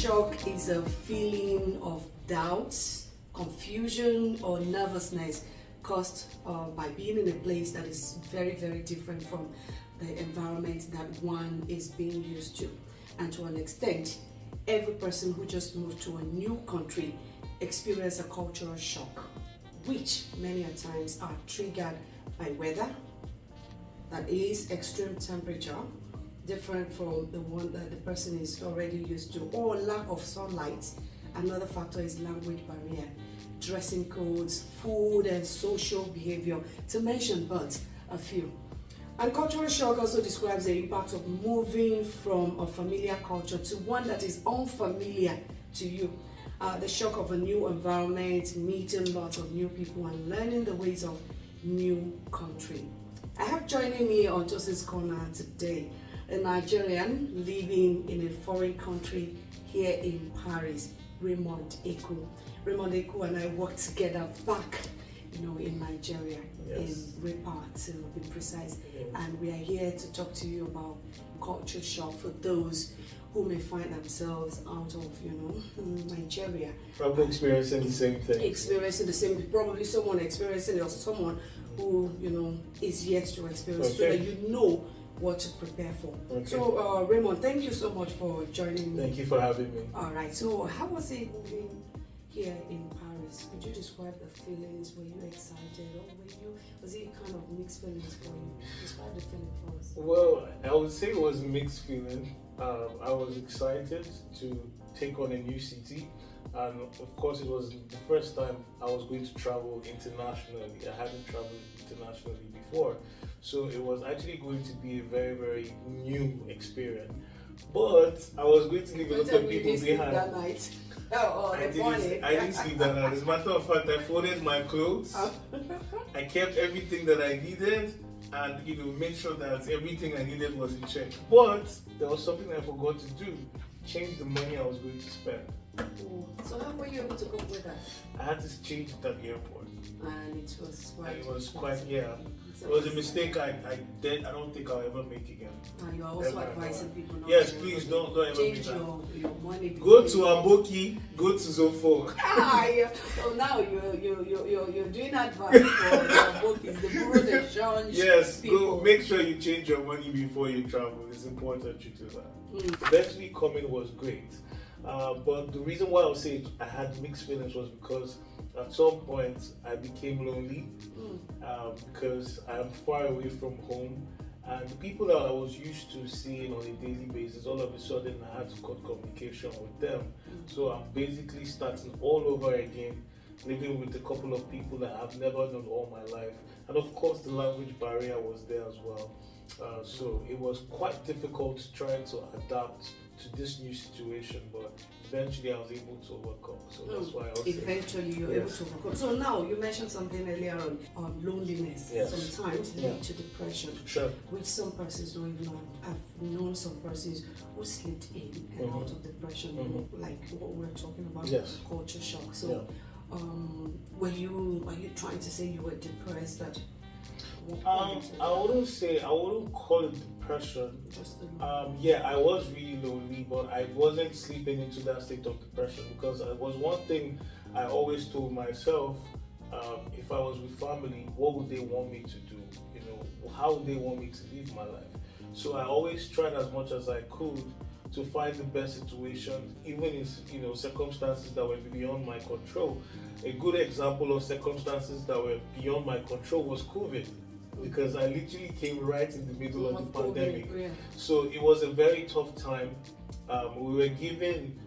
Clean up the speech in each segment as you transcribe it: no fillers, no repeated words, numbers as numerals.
shock is a feeling of doubt, confusion, or nervousness caused by being in a place that is very, very different from the environment that one is being used to. And to an extent, every person who just moved to a new country experiences a cultural shock, which many a times are triggered by weather, that is extreme temperature, different from the one that the person is already used to, or lack of sunlight. Another factor is language barrier, dressing codes, food, and social behavior, to mention but a few. And cultural shock also describes the impact of moving from a familiar culture to one that is unfamiliar to you. The shock of a new environment, meeting lots of new people, and learning the ways of new country. I have joining me on Tosin's Corner today a Nigerian living in a foreign country here in Paris, Raymond Eku. Raymond Eku and I worked together back, in Nigeria, in Repa to be precise. And we are here to talk to you about culture shock for those who may find themselves out of, Nigeria. Probably experiencing the same thing. Probably someone experiencing it, or someone who, is yet to experience, so that you know what to prepare for. Okay. So, Raymond, thank you so much for joining me. Thank you for having me. All right. So, how was it moving here in Paris? Could you describe the feelings? Were you excited, or was it kind of mixed feelings for you? Describe the feeling for us. Well, I would say it was a mixed feeling. I was excited to take on a new city. And of course, it was the first time I was going to travel internationally. I hadn't traveled internationally before. So it was actually going to be a very, very new experience. But I was going to leave a lot of people behind. That night. I didn't sleep that night. As a matter of fact, I folded my clothes. I kept everything that I needed, and made sure that everything I needed was in check. But there was something I forgot to do: change the money I was going to spend. Oh. So how were you able to cope with that? I had to change it at the airport. And it was quite. It was a mistake I don't think I'll ever make again. And you are also advising people not yes, to please don't ever change do that. your money. Go to Aboki, go to Zofo. So now you're doing advice for your bookies, the bureau de change. Yes, people. go make sure you change your money before you travel. It's important you do that. Eventually coming was great. But the reason why I would say I had mixed feelings was because at some point I became lonely because I'm far away from home, and the people that I was used to seeing on a daily basis, all of a sudden I had to cut communication with them. So I'm basically starting all over again, living with a couple of people that I've never known all my life. And of course the language barrier was there as well. So it was quite difficult trying to adapt to this new situation, but eventually I was able to overcome. So that's why I was eventually you're able to overcome. So now you mentioned something earlier on loneliness. Yes. Sometimes lead to depression. Sure. Which some persons don't even know. I've known some persons who slipped in and out of depression, like what we're talking about, culture shock. So were you trying to say you were depressed at I wouldn't call it depression. I was really lonely, but I wasn't slipping into that state of depression, because it was one thing I always told myself: if I was with family, what would they want me to do? How would they want me to live my life? So I always tried as much as I could to find the best situation, even in circumstances that were beyond my control. A good example of circumstances that were beyond my control was COVID, because I literally came right in the middle of the pandemic. So it was a very tough time. We were given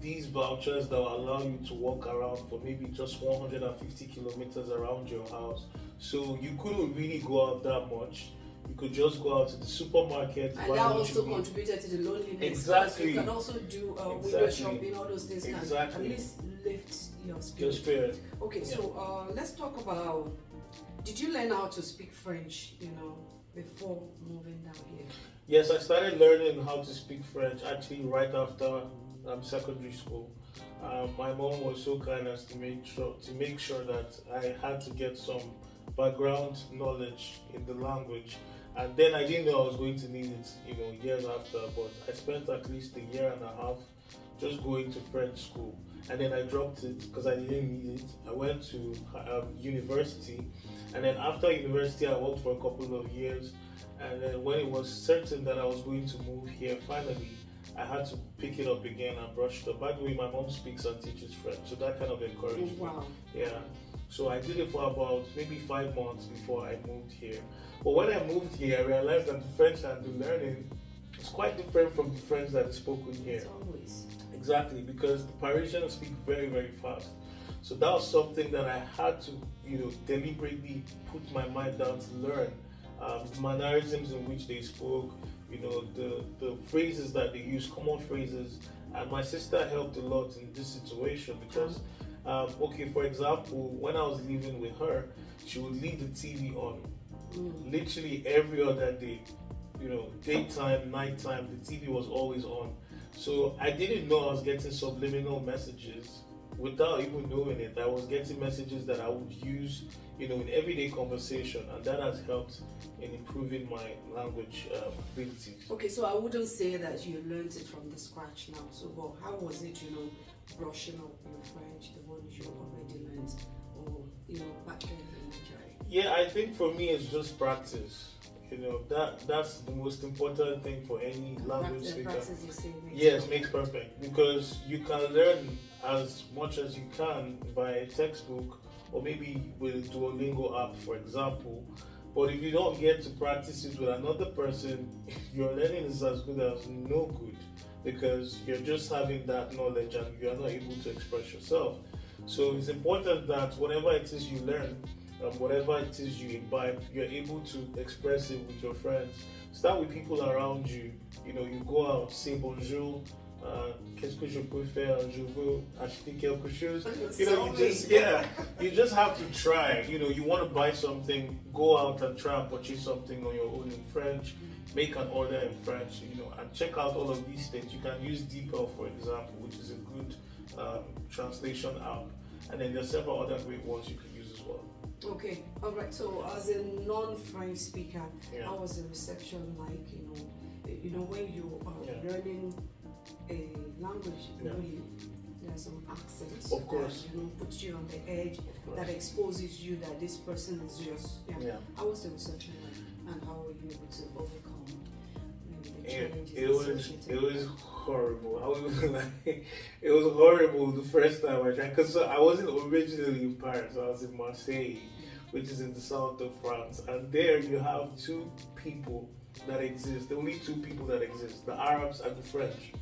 these vouchers that will allow you to walk around for maybe just 150 kilometers around your house. So you couldn't really go out that much. You could just go out to the supermarket. And that also contributed to the loneliness. Exactly. You can also do window shopping, all those things can at least lift your spirit. Okay, so let's talk about, did you learn how to speak French, before moving down here? Yes, I started learning how to speak French actually right after secondary school. My mom was so kind as to make sure that I had to get some background knowledge in the language, and then I didn't know I was going to need it, years after. But I spent at least a year and a half just going to French school. And then I dropped it because I didn't need it. I went to university, and then after university, I worked for a couple of years. And then when it was certain that I was going to move here, finally, I had to pick it up again and brush it up. By the way, my mom speaks and teaches French, so that kind of encouraged me. Yeah. So I did it for about maybe 5 months before I moved here. But when I moved here, I realized that the French I'd been learning is quite different from the French that is spoken here. It's always. Exactly, because the Parisians speak very, very fast. So that was something that I had to, deliberately put my mind down to learn. The mannerisms in which they spoke, the phrases that they use, common phrases. And my sister helped a lot in this situation because, for example, when I was living with her, she would leave the TV on literally every other day. Daytime, nighttime, the TV was always on. So I didn't know I was getting subliminal messages without even knowing it. I was getting messages that I would use, in everyday conversation, and that has helped in improving my language abilities. Okay, so I wouldn't say that you learned it from the scratch now. So, well, how was it, brushing up your French, the ones you already learned, or back then in Nigeria? Yeah, I think for me it's just practice. That's the most important thing for any language speaker. Practice, you say, makes perfect, because you can learn as much as you can by a textbook or maybe with a Duolingo app, for example. But if you don't get to practice it with another person, your learning is as good as no good, because you're just having that knowledge and you're not able to express yourself. So it's important that whatever it is you learn, whatever it is you imbibe, you're able to express it with your friends. Start with people around you. You go out, say bonjour, qu'est-ce que je peux faire, je veux acheter quelque chose. You just have to try. You want to buy something, go out and try and purchase something on your own in French, make an order in French, and check out all of these things. You can use DeepL, for example, which is a good translation app. And then there's several other great ones you can use as well. Okay, all right. So, as a non-French speaker, how was the reception like? When you are learning a language, really, there are some accents of course that puts you on the edge, that exposes you that this person is just. How was the reception like, and how were you able to overcome the challenges? It was horrible. It was horrible the first time I tried, because I wasn't originally in Paris. I was in Marseille, which is in the south of France, and there you have two people that exist. The only two people that exist: the Arabs and the French,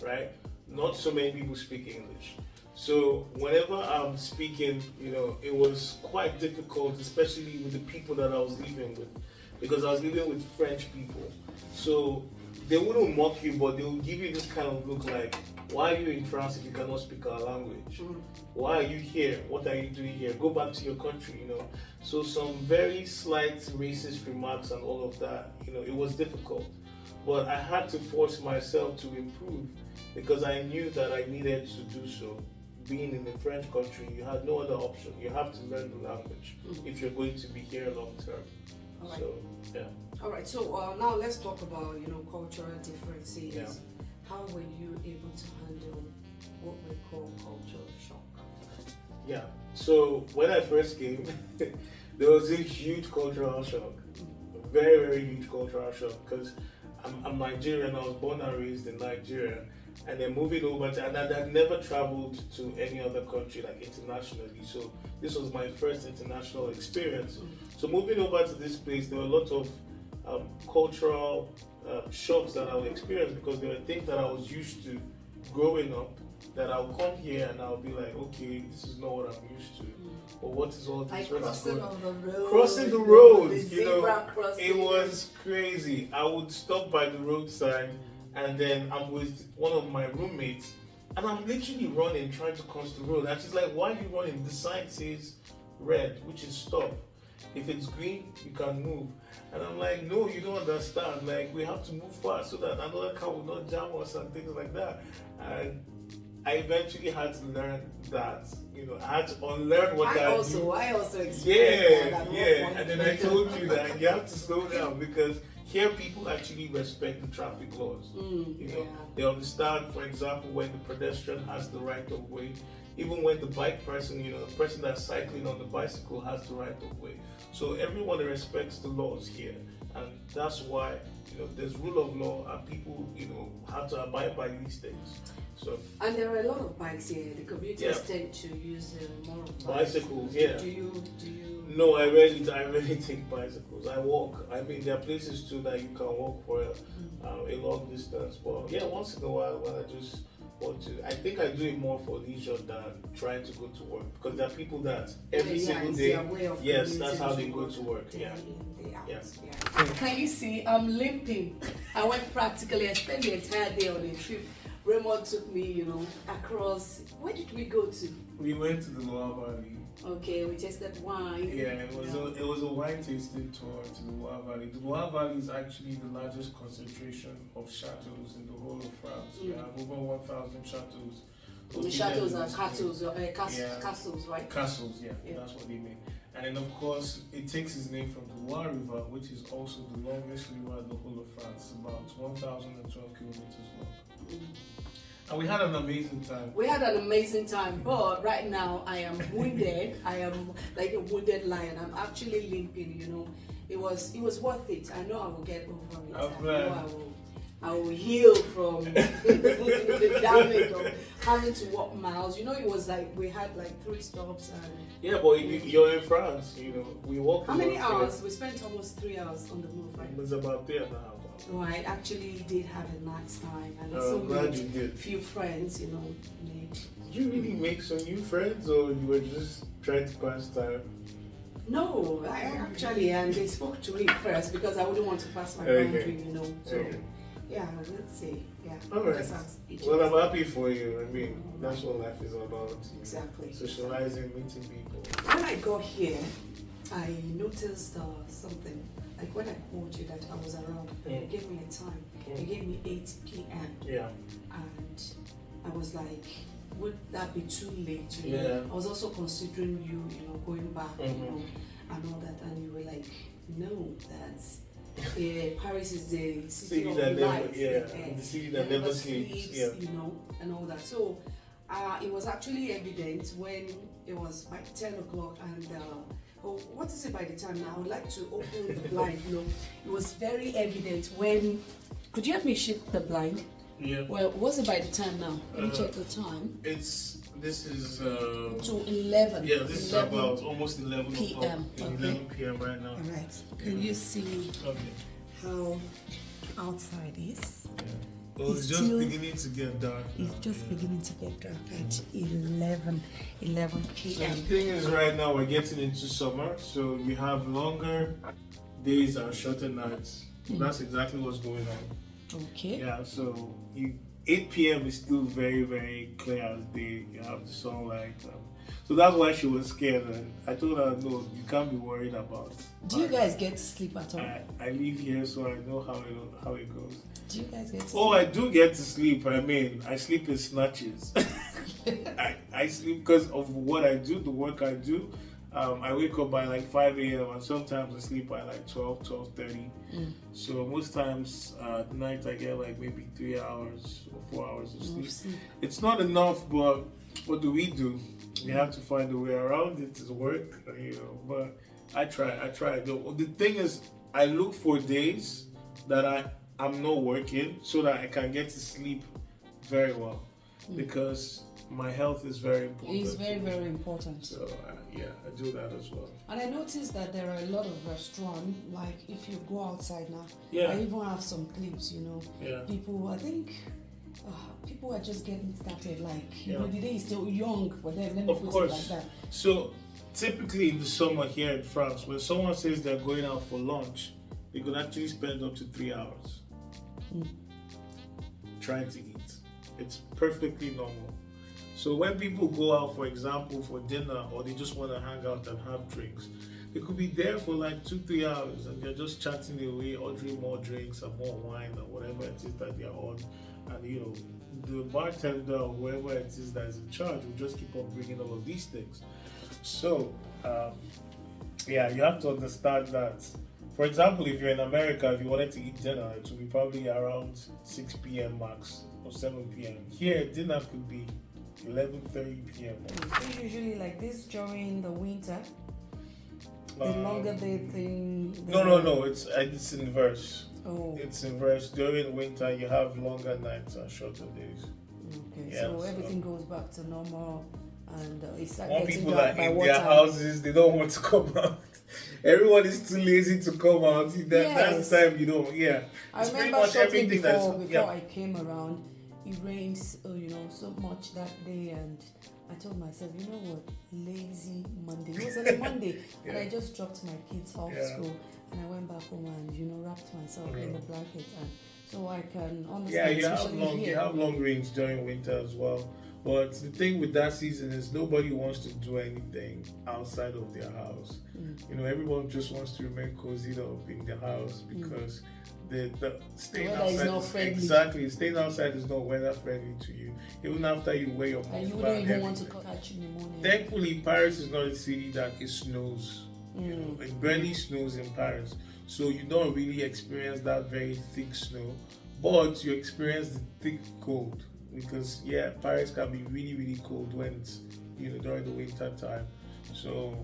right? Not so many people speak English. So whenever I'm speaking, it was quite difficult, especially with the people that I was living with, because I was living with French people. So they wouldn't mock you, but they would give you this kind of look like, why are you in France if you cannot speak our language? Why are you here? What are you doing here? Go back to your country, So some very slight racist remarks and all of that, it was difficult. But I had to force myself to improve, because I knew that I needed to do so. Being in the French country, you had no other option. You have to learn the language if you're going to be here long term. All right. So, yeah. All right. So now let's talk about cultural differences. Yeah. How were you able to handle what we call cultural shock? Yeah. So when I first came, there was a huge cultural shock. A very, very huge cultural shock, because I'm Nigerian. I was born and raised in Nigeria, and then moving over to, and I'd never traveled to any other country like internationally. So this was my first international experience. So moving over to this place, there were a lot of cultural shocks that I would experience, because there were things that I was used to growing up that I'll come here and I'll be like, okay, this is not what I'm used to. But what is all this? Crossing the road, the zebra crossing. It was crazy. I would stop by the roadside, and then I'm with one of my roommates, and I'm literally running, trying to cross the road. And she's like, why are you running? The sign says red, which is stop. If it's green, you can move. And I'm like, no, you don't understand. Like, we have to move fast so that another car will not jam us and things like that. And I eventually had to learn that. I had to unlearn what I also experienced yeah, that. And then I told you that you have to slow down, because here people actually respect the traffic laws. You know, they understand, for example, when the pedestrian has the right of way, even when the bike person, you know, the person that's cycling on the bicycle has the right of way. So everyone respects the laws here, and that's why, you know, there's rule of law, and people, you know, have to abide by these things. So, and there are a lot of bikes here. The commuters tend to use more of bicycles. Yeah. Do you? No, I rarely take bicycles. I walk. I mean, there are places too that you can walk for a long distance. But yeah, once in a while when I just want to, I think I do it more for leisure than trying to go to work, because there are people that every single day, yes, that's how they go to work. Yeah. Can you see? I'm limping. I went practically. I spent the entire day on a trip. Raymond took me, you know, across. Where did we go to? We went to the Loire Valley. Okay, we tasted wine. Yeah, it was a wine tasting tour to the Loire Valley. The Loire Valley is actually the largest concentration of chateaux in the whole of France. We have over 1,000 chateaux. The chateaux are castles, right? Castles, yeah, that's what they mean. And then of course, it takes its name from the Loire River, which is also the longest river in the whole of France, about 1,012 kilometers long. And we had an amazing time. We had an amazing time, but right now I am wounded. I am like a wounded lion. I'm actually limping, you know. It was worth it. I know I will get over it. I will heal from the damage of having to walk miles. You know, it was like we had like 3 stops and yeah, but you're in France, you know. We walked. How many hours? We spent almost 3 hours on the move, right? It was about 3.5 hours. So I actually did have a nice time, and I'm so glad you did. Few friends, you know, made. Did you really make some new friends, or you were just trying to pass time? No, I actually, and they spoke to me first because I wouldn't want to pass my boundary, you know. So yeah, let's see. Yeah. All right. Well, I'm happy for you. I mean, that's what life is all about. Exactly. Socializing, meeting people. When I got here, I noticed something. Like when I called you that I was around, you gave me a time. You gave me 8 p.m. Yeah. And I was like, would that be too late? You know? I was also considering you know, going back, you know, and all that. And you were like, no, that's Paris is the city of lights. The city that never sleeps. You know, and all that. So it was actually evident when it was like 10 o'clock and what is it by the time now? I would like to open the blind. You know, it was very evident when. Could you help me shift the blind? Yeah. Well, what's it by the time now? Let me check the time. This is to 11. Yeah, this 11 is about almost 11 p.m. 11 p.m. right now. All right. Can you see how outside is? Yeah. Well, it's just beginning to get dark. It's just beginning to get dark at 11 p.m. So the thing is, right now we're getting into summer, so we have longer days and shorter nights. So that's exactly what's going on. Okay. Yeah, so 8 p.m. is still very, very clear as day. You have the sunlight. So that's why she was scared. And I told her, no, you can't be worried about. Do you guys get to sleep at all? I live here, so I know how it goes. Do you guys get to sleep? Oh, I do get to sleep. I mean, I sleep in snatches. I sleep because of what I do, the work I do. I wake up by like 5 a.m. and sometimes I sleep by like 12:30. So most times at night I get like maybe 3 hours or 4 hours of sleep. It's not enough, but what do? We have to find a way around it to work, you know. But I try. The thing is, I look for days that I'm not working so that I can get to sleep very well because my health is very important. It's very, very important. So I do that as well. And I noticed that there are a lot of restaurants, like if you go outside now, I even have some clips, you know. People, I think, people are just getting started, like, you know, the day is still young for them. Let me put it like that. So typically in the summer here in France, when someone says they're going out for lunch, they could actually spend up to 3 hours trying to eat. It's perfectly normal. So when people go out, for example, for dinner, or they just want to hang out and have drinks, they could be there for like 2-3 hours and they're just chatting away, ordering more drinks and more wine or whatever it is that they're on. And you know, the bartender or whoever it is that is in charge will just keep on bringing all of these things. So, you have to understand that For example, if you're in America, if you wanted to eat dinner, it would be probably around 6 p.m. max or 7 p.m. Here, dinner could be 11:30 p.m. It's usually like this during the winter. The longer the thing. No. It's inverse. Oh. It's inverse. During winter, you have longer nights and shorter days. Okay. Yeah, So everything goes back to normal, and it's like More getting people dark are by in what their time? houses. They don't want to come out. Everyone is too lazy to come out. That's the time you don't. Yeah. I It's pretty remember much shortly everything before I came around, it rained, so much that day, and I told myself, you know what, lazy Monday. It was on a Monday, and I just dropped my kids off school, and I went back home and wrapped myself in the blanket, and so I can understand. You have long rains during winter as well. But the thing with that season is nobody wants to do anything outside of their house. Everyone just wants to remain cozied up in the house because the staying outside is not friendly. Exactly, staying outside is not weather friendly to you. Even after you wear your and you muffler wouldn't even want to everything. catch in the morning. Thankfully, Paris is not a city that it snows. It barely snows in Paris, so you don't really experience that very thick snow, but you experience the thick cold. Because Paris can be really, really cold when it's during the winter time. So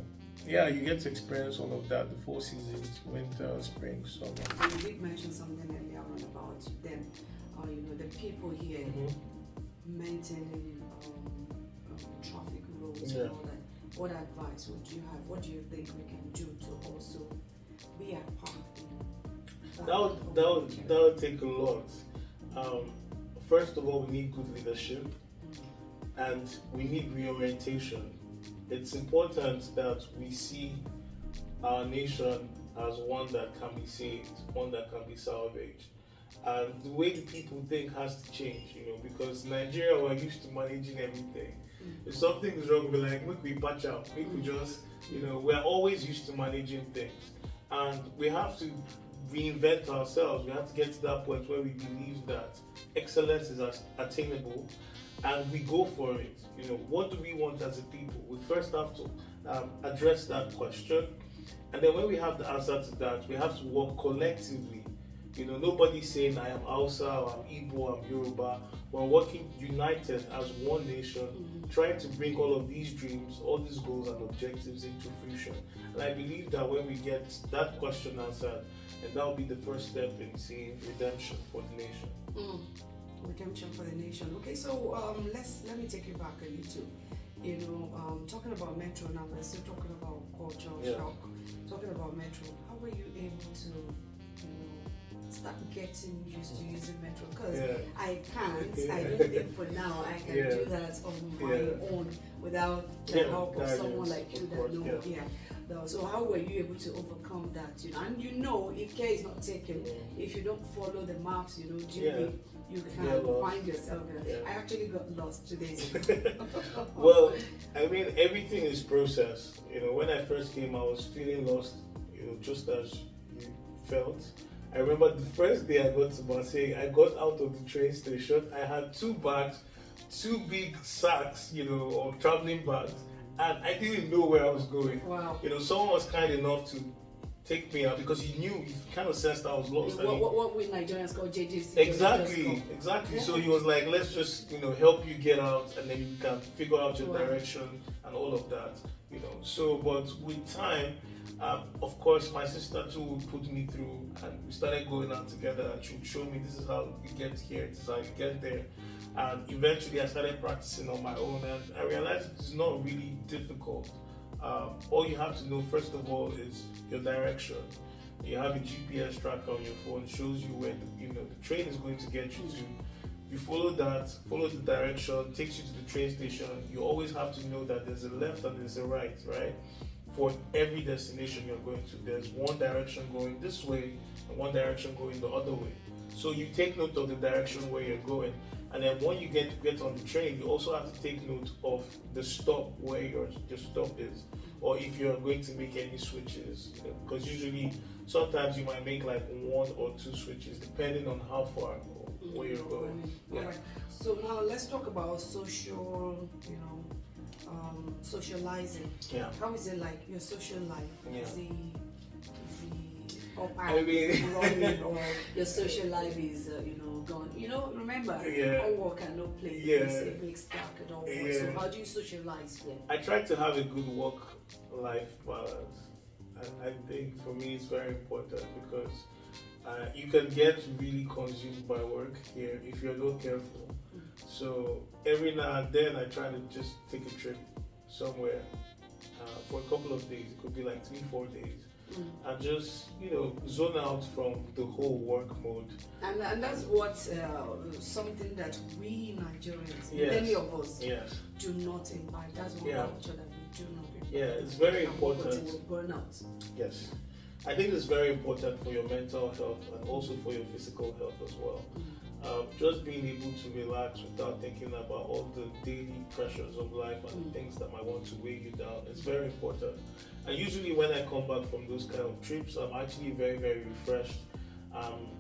you get to experience all of that, the 4 seasons: winter, spring, summer. You did mention something earlier on about them, the people here maintaining traffic rules and all that. What advice would you have? What do you think we can do to also be a part? That would take a lot. First of all, we need good leadership and we need reorientation. It's important that we see our nation as one that can be saved, one that can be salvaged. And the way the people think has to change, because Nigeria, we're used to managing everything. If something is wrong, we're like, we patch out. We could just, we're always used to managing things. And we have to reinvent ourselves. We have to get to that point where we believe that excellence is attainable and we go for it. What do we want as a people? We first have to address that question, and then when we have the answer to that, we have to work collectively. Nobody's saying I am Hausa, or I'm Igbo, I'm Yoruba. We're working united as one nation, trying to bring all of these dreams, all these goals and objectives into fruition. And I believe that when we get that question answered, and that will be the first step in seeing redemption for the nation. Redemption for the nation. Okay, so let me take you back a little. Talking about Metro now, we're still talking about cultural shock. Talking about Metro, how were you able to, start getting used to using Metro? Because I can't. I don't think for now I can do that on my own without the help of someone like you that knows. So how were you able to overcome that? And if care is not taken, if you don't follow the maps, you can find yourself. I actually got lost today. Well, everything is processed. When I first came, I was feeling lost, just as you felt. I remember the first day I got to Marseille, I got out of the train station. I had 2 bags, 2 big sacks, of traveling bags, and I didn't know where I was going. Wow. Someone was kind enough to take me out because he kind of sensed I was lost. What we Nigerians call JJC. Exactly. So he was like, let's just, help you get out, and then you can figure out your direction and all of that, So, but with time, of course, my sister too would put me through, and we started going out together, and she would show me this is how you get here, this is how you get there. And eventually I started practicing on my own, and I realized it's not really difficult. All you have to know, first of all, is your direction. You have a GPS tracker on your phone, shows you where the train is going to get you to. You follow that, follow the direction, takes you to the train station. You always have to know that there's a left and there's a right? For every destination you're going to. There's one direction going this way and one direction going the other way. So you take note of the direction where you're going. And then when you get on the train, you also have to take note of the stop where your stop is, or if you're going to make any switches. Because usually, sometimes you might make like 1 or 2 switches depending on how far or where you're going. All right. So now let's talk about socializing. Yeah. How is it like your social life? Yeah. or I mean, running, or your social life is, gone. Remember, Yeah. all work and no play. Yeah. It makes dark and all. Yeah. So how do you socialize here? I try to have a good work-life balance, and I think for me it's very important because you can get really consumed by work here if you're not careful. So every now and then I try to just take a trip somewhere for a couple of days. It could be like 3-4 days. And just zone out from the whole work mode. And that's what something that we Nigerians, Yes. many of us, Yes. do not imbibe. That's one Yeah. culture that we do not imbibe. Yeah, it's very And we important. continue with burnout. Yes. I think it's very important for your mental health and also for your physical health as well. Just being able to relax without thinking about all the daily pressures of life and the things that might want to weigh you down is very important. And usually when I come back from those kind of trips, I'm actually very, very refreshed,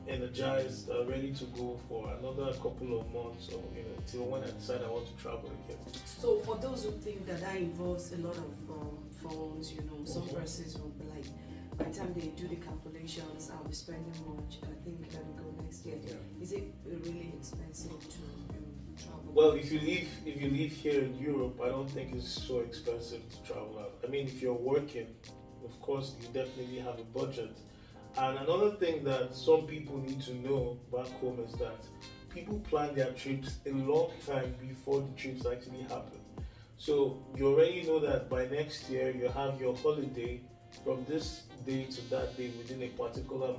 energized, ready to go for another couple of months or till when I decide I want to travel again. So for those who think that involves a lot of phones, some persons will be like, by the time they do the calculations, I'll be spending much. I think let me go next year. Yeah. Is it really expensive to travel? Well, if you live here in Europe, I don't think it's so expensive to travel out. I mean, if you're working, of course, you definitely have a budget. And another thing that some people need to know back home is that people plan their trips a long time before the trips actually happen. So you already know that by next year you have your holiday from this day to that day within a particular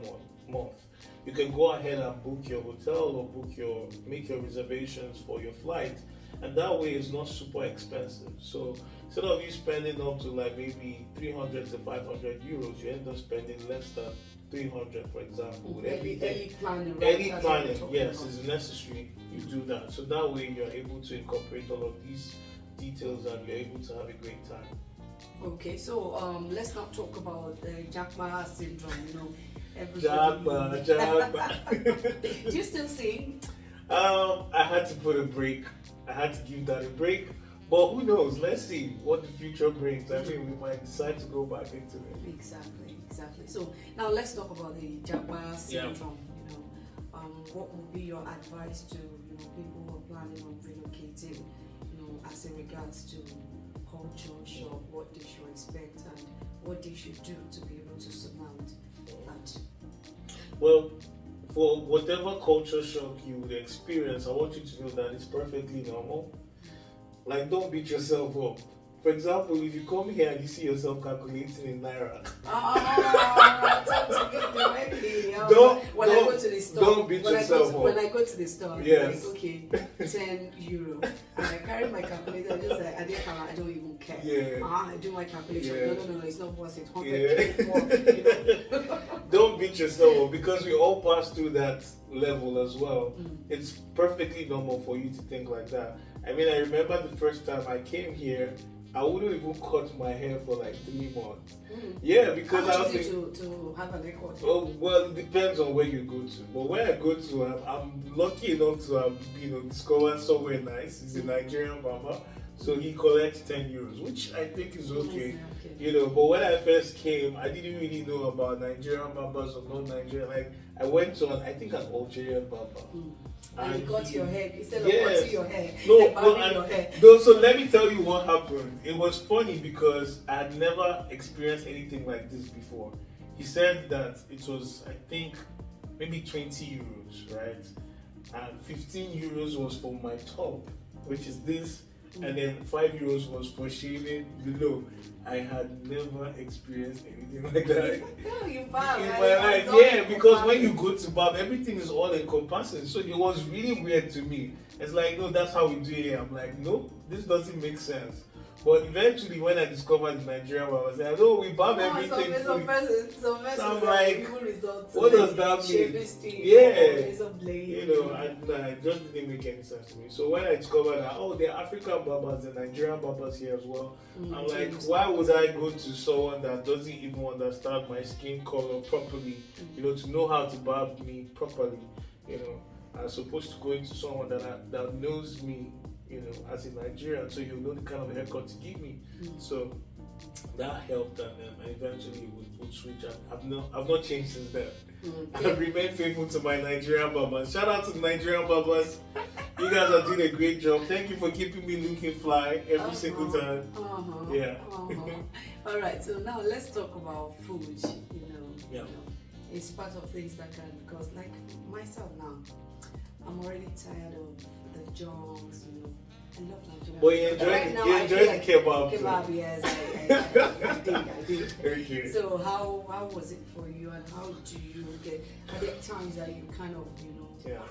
month. You can go ahead and book your hotel or make your reservations for your flight, and that way it's not super expensive. So instead of you spending up to like maybe 300 to 500 euros, you end up spending less than 300, for example. With Early planning. Right? Any That's what we're planning, talking yes, about. is necessary. You do that, so that way you're able to incorporate all of these details and you're able to have a great time. Okay, so let's not talk about the Jackma syndrome. Jagba. Do you still sing? I had to put a break. I had to give that a break. But who knows? Let's see what the future brings. I mean, we might decide to go back into it. Exactly. So now let's talk about the Jackma syndrome. What would be your advice to people who are planning on relocating? As in regards to culture shock, what they should expect and what they should do to be able to surmount that. Well, for whatever culture shock you would experience, I want you to know that it's perfectly normal. Like, don't beat yourself up. For example, if you come here and you see yourself calculating in Naira, when I go to the store, don't beat yourself up. When I go to the store, Yes. like, okay, 10 euro. And I carry my calculator, I'm just like, I don't even care. Yeah. I do my calculation. Yeah. No, it's not worth it. 100 Yeah. Don't beat yourself up because we all pass through that level as well. It's perfectly normal for you to think like that. I mean, I remember the first time I came here, I wouldn't even cut my hair for like 3 months. Yeah, because How I much was is it to have an haircut? Oh, well, it depends on where you go to. But where I go to, I'm lucky enough to have discovered somewhere nice. He's a Nigerian barber, so he collects 10 euros, which I think is okay. But when I first came, I didn't really know about Nigerian barbers or non-Nigerian. Like, I went to an Algerian barber. And you cut your hair instead of Yes. cutting your hair. No, your hair. no, so let me tell you what happened. It was funny because I had never experienced anything like this before. He said that it was, I think, maybe 20 euros, right? And 15 euros was for my top, which is this, and then 5 euros was for shaving below. I had never experienced anything like that. You In barb, my right? life, yeah, because when you go to barb, everything is all encompassing. So it was really weird to me. It's like, no, that's how we do it. I'm like, no, this doesn't make sense. But eventually, when I discovered Nigerian barb, I was like, no, we barb everything. Some persons I'm like, even resort to what does that mean? shaving stick Yeah. or razor blade. It just didn't make any sense to me. So when I discovered that, there are African barbers and Nigerian barbers here as well, I'm like, why would I go to someone that doesn't even understand my skin color properly, to know how to barb me properly, I'm supposed to go into someone that knows me, as a Nigerian, so you know the kind of haircut to give me. So that helped, and eventually would switch. I've not changed since then. Okay. I've remained faithful to my Nigerian barbers. Shout out to the Nigerian barbers. You guys are doing a great job. Thank you for keeping me looking fly every single time. Yeah. All right. So now let's talk about food. Yeah. It's part of things that can cause, like myself now, I'm already tired of the junks. I love Nigeria. But you enjoy the kebab. Kebab, yes, I did. Okay. So how was it for you, and how do you get? Are there times that you kind of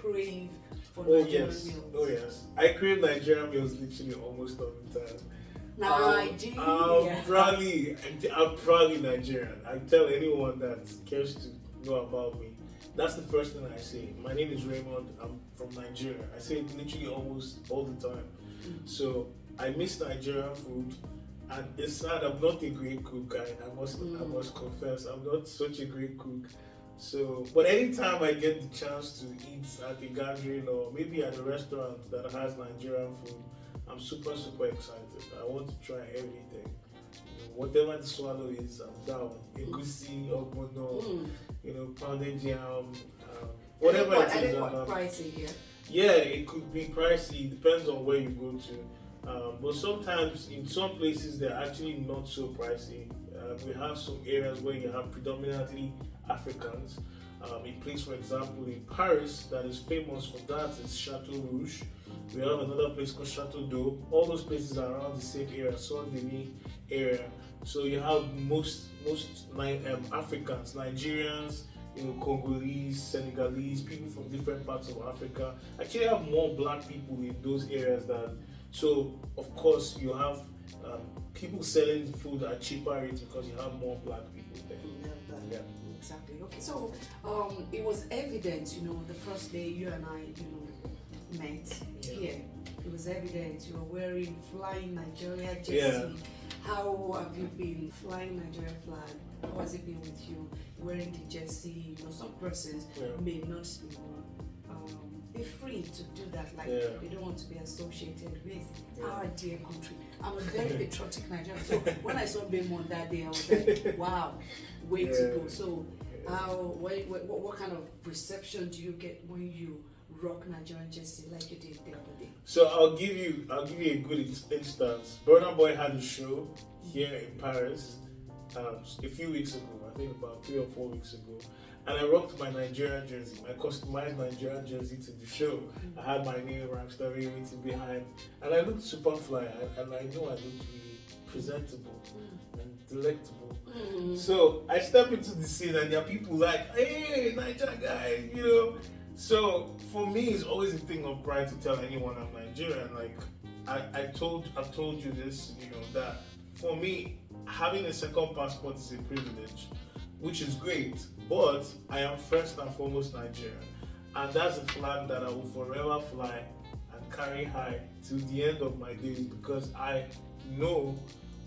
crave for Nigerian meals? Oh yes. I crave Nigerian meals literally almost all the time. Nigeria. I'm proudly Nigerian. I tell anyone that cares to know about me. That's the first thing I say. My name is Raymond. I'm from Nigeria. I say it literally almost all the time. So I miss Nigerian food, and it's sad. I'm not a great cook. I must confess, I'm not such a great cook. So, but anytime I get the chance to eat at a gathering or maybe at a restaurant that has Nigerian food, I'm super excited. I want to try everything. Whatever the swallow is, I'm down. Egusi, ogbono, pounded yam, whatever it is. Quite pricey here. Yeah, it could be pricey. It depends on where you go to. But sometimes in some places they're actually not so pricey. We have some areas where you have predominantly Africans. A place, for example, in Paris that is famous for that is Chateau Rouge. We have another place called Chateau d'Eau. All those places are around the same area, Saint-Denis area. So you have most Africans, Nigerians, Congolese, Senegalese, people from different parts of Africa. Actually, have more black people in those areas so of course you have people selling food at cheaper rates because you have more black people there. Yeah. Exactly. Okay. So it was evident, the first day you and I, met here. It was evident you were wearing flying Nigeria jersey. Yeah. How have you been flying Nigeria flag? How has it been with you wearing the jersey? Some persons may not be free to do that. They don't want to be associated with our dear country. I'm a very patriotic Nigerian. So when I saw Bemon that day, I was like, wow, way to go. So what kind of reception do you get when you rock Nigerian jersey like you did the other day? So I'll give you a good instance. Burna Boy had a show here in Paris a few weeks ago. I think about 3 or 4 weeks ago, and I rocked my Nigerian jersey, my customized Nigerian jersey to the show. I had my name, Ramstar written behind, and I looked super fly, and I know I looked really presentable and delectable. So I step into the scene, and there are people like, hey, Nigerian guy, So for me, it's always a thing of pride to tell anyone I'm Nigerian. Like I've told you this, that for me, having a second passport is a privilege, which is great. But I am first and foremost Nigerian, and that's a flag that I will forever fly and carry high till the end of my days, because I know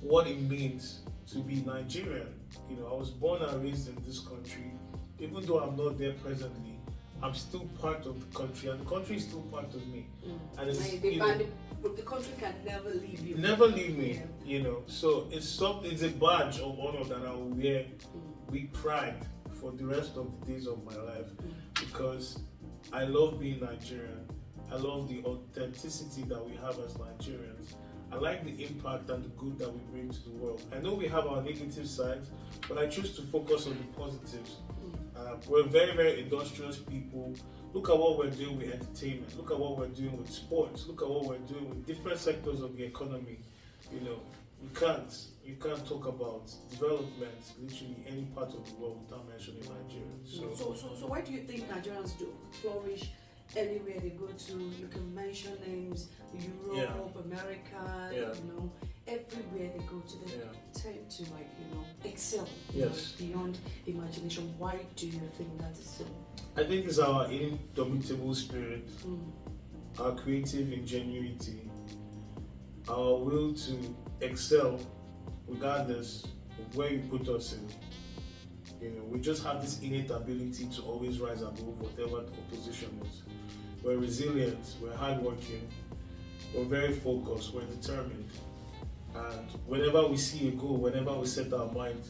what it means to be Nigerian. I was born and raised in this country. Even though I'm not there presently, I'm still part of the country, and the country is still part of me. And the country can never leave you. Never leave me, So it's a badge of honor that I will wear with pride for the rest of the days of my life, because I love being Nigerian. I love the authenticity that we have as Nigerians. I like the impact and the good that we bring to the world. I know we have our negative sides, but I choose to focus on the positives. We're very, very industrious people. Look at what we're doing with entertainment. Look at what we're doing with sports. Look at what we're doing with different sectors of the economy. You can't talk about development literally any part of the world without mentioning Nigeria. So why do you think Nigerians do flourish anywhere they go to? You can mention names: Europe, America. Everywhere they go to, they tend to excel. Yes. Beyond imagination. Why do you think that is so? I think it's our indomitable spirit, our creative ingenuity, our will to excel regardless of where you put us in. We just have this innate ability to always rise above whatever the opposition is. We're resilient, we're hardworking, we're very focused, we're determined. And whenever we see a goal, whenever we set our mind,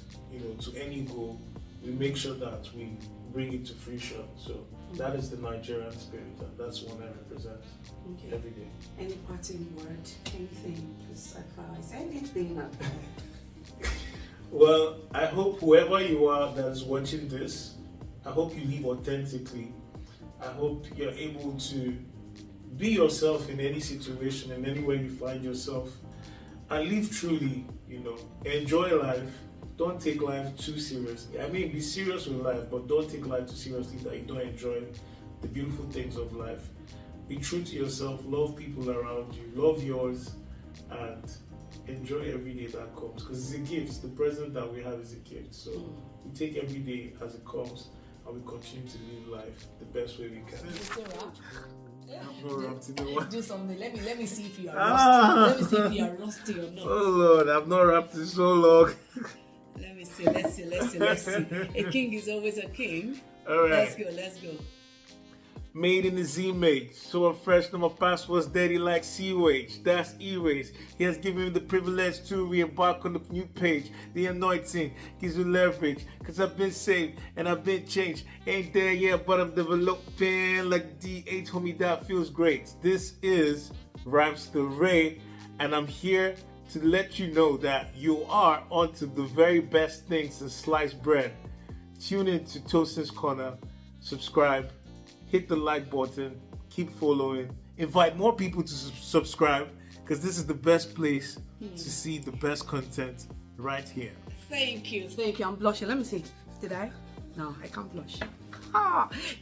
to any goal, we make sure that we bring it to fruition. So that is the Nigerian spirit, and that's one I represent every day. Any parting word? Anything? Just advice? Anything? Well, I hope whoever you are that is watching this, I hope you live authentically. I hope you're able to be yourself in any situation and anywhere you find yourself, and live truly. Enjoy life. Don't take life too seriously. I mean, be serious with life, but don't take life too seriously that you don't enjoy the beautiful things of life. Be true to yourself. Love people around you. Love yours, and enjoy every day that comes, because it's a gift. The present that we have is a gift. So we take every day as it comes, and we continue to live life the best way we can. Do something. Let me see if you are rusty. Let me see if you are rusty or not. Oh Lord, I've not rapped in so long. Let me see. Let's see. A king is always a king. All right. Let's go. Made in the Z-Mate, so fresh, no my passwords daddy like C-Wage, that's E-Ways. He has given me the privilege to re-embark on the new page. The anointing gives me leverage, cause I've been saved and I've been changed. Ain't there yet, but I'm developing like D8, homie, that feels great. This is Rhymester Ray, and I'm here to let you know that you are onto the very best things in sliced bread. Tune in to Toasting's Corner, subscribe, hit the like button, keep following, invite more people to subscribe, because this is the best place to see the best content right here. Thank you. I'm blushing. Let me see. Did I? No, I can't blush.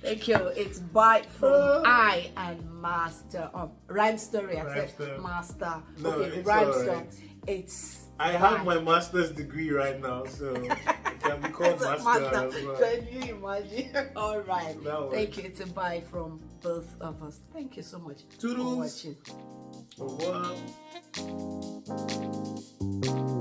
Thank you. It's bye from I and Master Rhyme Story. I said Master. No, okay, it's Rhyme all Story. right. It's. I have my master's degree right now, so I can be called master as well. Can you imagine? All right. That Thank you. It's a bye from both of us. Thank you so much Toodles. for watching. Au revoir.